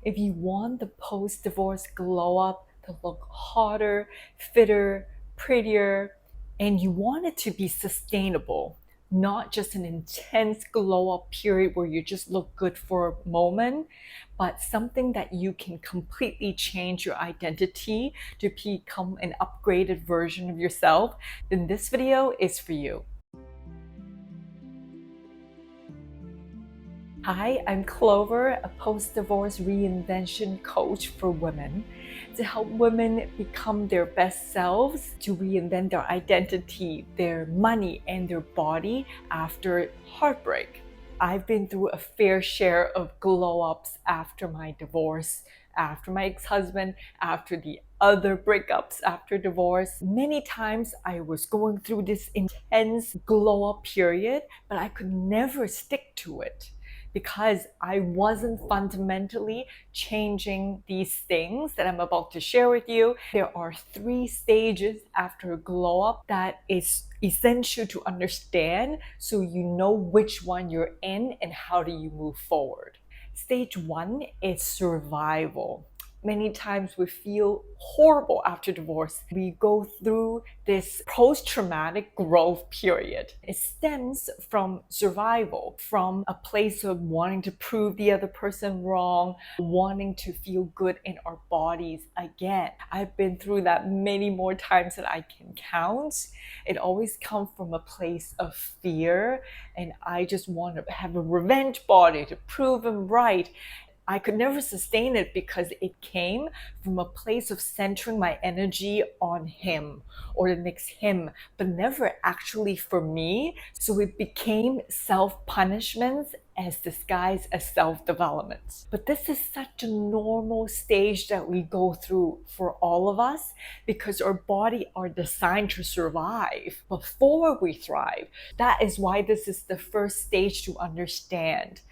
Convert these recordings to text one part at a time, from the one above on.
If you want the post-divorce glow up to look hotter, fitter, prettier, and you want it to be sustainable, not just an intense glow up period where you just look good for a moment, but something that you can completely change your identity to become an upgraded version of yourself, then this video is for you. Hi, I'm Clover, a post-divorce reinvention coach for women to help women become their best selves, to reinvent their identity, their money, and their body after heartbreak. I've been through a fair share of glow-ups after my divorce, after my ex-husband, after the other breakups after divorce. Many times I was going through this intense glow-up period, but I could never stick to it because I wasn't fundamentally changing these things that I'm about to share with you. There are 3 stages after a glow up that is essential to understand so you know which one you're in and how do you move forward. Stage 1 is survival. Many times we feel horrible after divorce. We go through this post-traumatic growth period. It stems from survival, from a place of wanting to prove the other person wrong, wanting to feel good in our bodies again. I've been through that many more times than I can count. It always comes from a place of fear, and I just want to have a revenge body to prove him right. I could never sustain it because it came from a place of centering my energy on him or the next him, but never actually for me. So it became self-punishments as disguised as self-development. But this is such a normal stage that we go through for all of us because our body are designed to survive before we thrive. That is why this is the first stage to understand.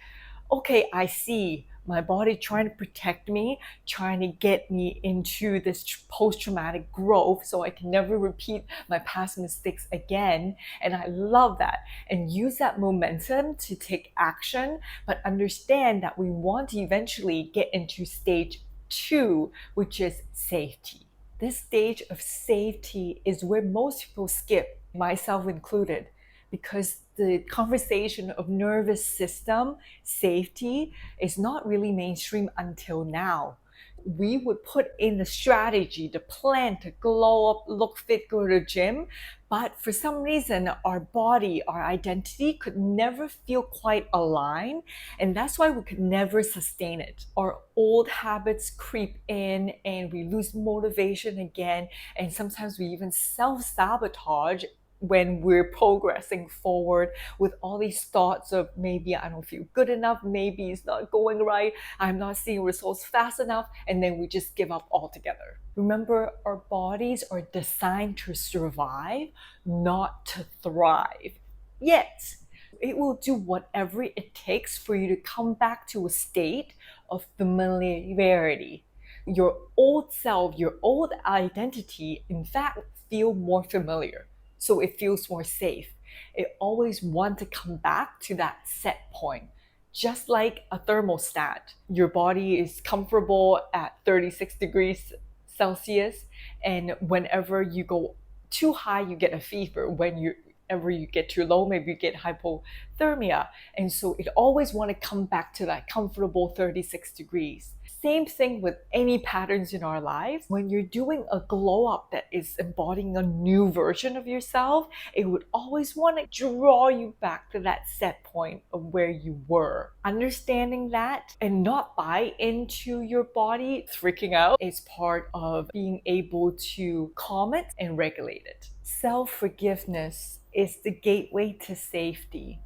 Okay, I see my body trying to protect me, trying to get me into this post-traumatic growth so I can never repeat my past mistakes again. And I love that. And use that momentum to take action, but understand that we want to eventually get into stage 2, which is safety. This stage of safety is where most people skip, myself included, because the conversation of nervous system safety is not really mainstream until now. We would put in the strategy, the plan to glow up, look fit, go to the gym, but for some reason, our body, our identity could never feel quite aligned, and that's why we could never sustain it. Our old habits creep in and we lose motivation again, and sometimes we even self-sabotage when we're progressing forward with all these thoughts of maybe I don't feel good enough, maybe it's not going right, I'm not seeing results fast enough, and then we just give up altogether. Remember, our bodies are designed to survive, not to thrive. Yet, it will do whatever it takes for you to come back to a state of familiarity. Your old self, your old identity, in fact, feel more familiar. So it feels more safe. It always wants to come back to that set point. Just like a thermostat, your body is comfortable at 36 degrees Celsius, and whenever you go too high, you get a fever. Whenever you get too low, maybe you get hypothermia. And so it always want to come back to that comfortable 36 degrees. Same thing with any patterns in our lives. When you're doing a glow up that is embodying a new version of yourself, it would always want to draw you back to that set point of where you were. Understanding that and not buy into your body freaking out is part of being able to calm it and regulate it. Self-forgiveness is the gateway to safety.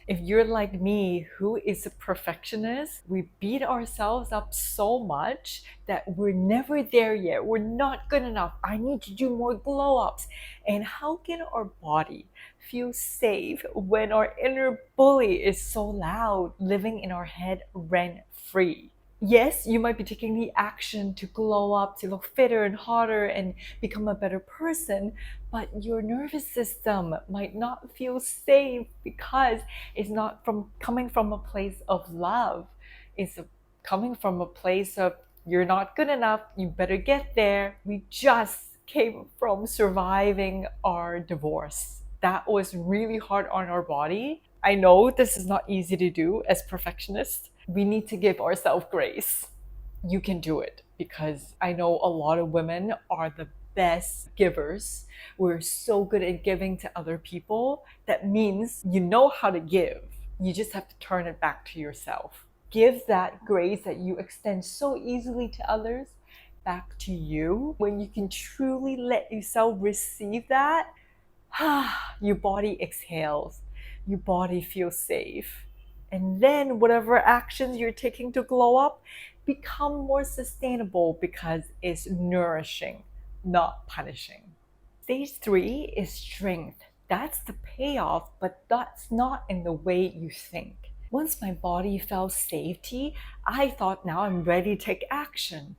If you're like me, who is a perfectionist, we beat ourselves up so much that we're never there yet. We're not good enough. I need to do more glow ups. And how can our body feel safe when our inner bully is so loud, living in our head rent free? Yes, you might be taking the action to glow up, to look fitter and hotter and become a better person, but your nervous system might not feel safe because it's not coming from a place of love. It's coming from a place of you're not good enough, you better get there. We just came from surviving our divorce. That was really hard on our body. I know this is not easy to do as perfectionists. We need to give ourselves grace. You can do it, because I know a lot of women are the best givers. We're so good at giving to other people. That means you know how to give. You just have to turn it back to yourself. Give that grace that you extend so easily to others back to you. When you can truly let yourself receive that, your body exhales, your body feels safe. And then whatever actions you're taking to glow up become more sustainable because it's nourishing, not punishing. Stage 3 is strength. That's the payoff, but that's not in the way you think. Once my body felt safety, I thought now I'm ready to take action.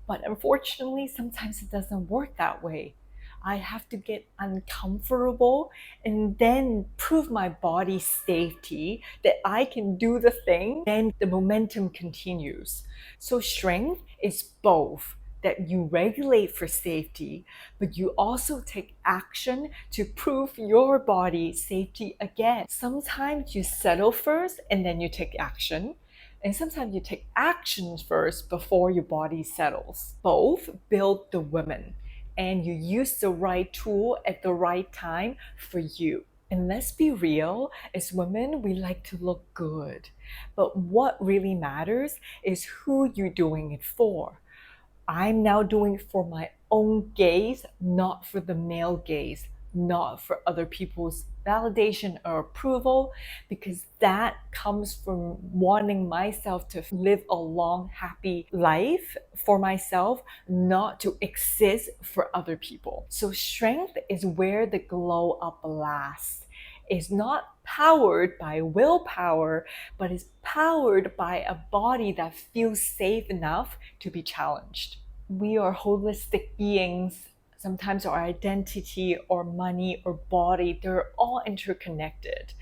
But unfortunately, sometimes it doesn't work that way. I have to get uncomfortable and then prove my body's safety that I can do the thing, then the momentum continues. So strength is both that you regulate for safety, but you also take action to prove your body safety again. Sometimes you settle first and then you take action. And sometimes you take action first before your body settles. Both build the woman, and you use the right tool at the right time for you. And let's be real, as women, we like to look good. But what really matters is who you're doing it for. I'm now doing it for my own gaze, not for the male gaze, not for other people's validation or approval, because that comes from wanting myself to live a long, happy life for myself, not to exist for other people. So strength is where the glow up lasts. It's not powered by willpower, but is powered by a body that feels safe enough to be challenged. We are holistic beings. Sometimes our identity or money or body, they're all interconnected.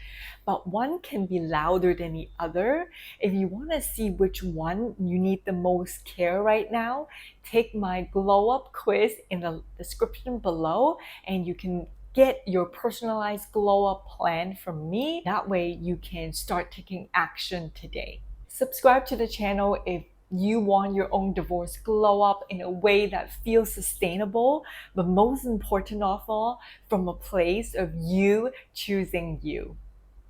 But one can be louder than the other. If you want to see which one you need the most care right now, take my glow up quiz in the description below, and you can get your personalized glow up plan from me. That way you can start taking action today. Subscribe to the channel if you want your own divorce glow up in a way that feels sustainable, but most important of all, from a place of you choosing you.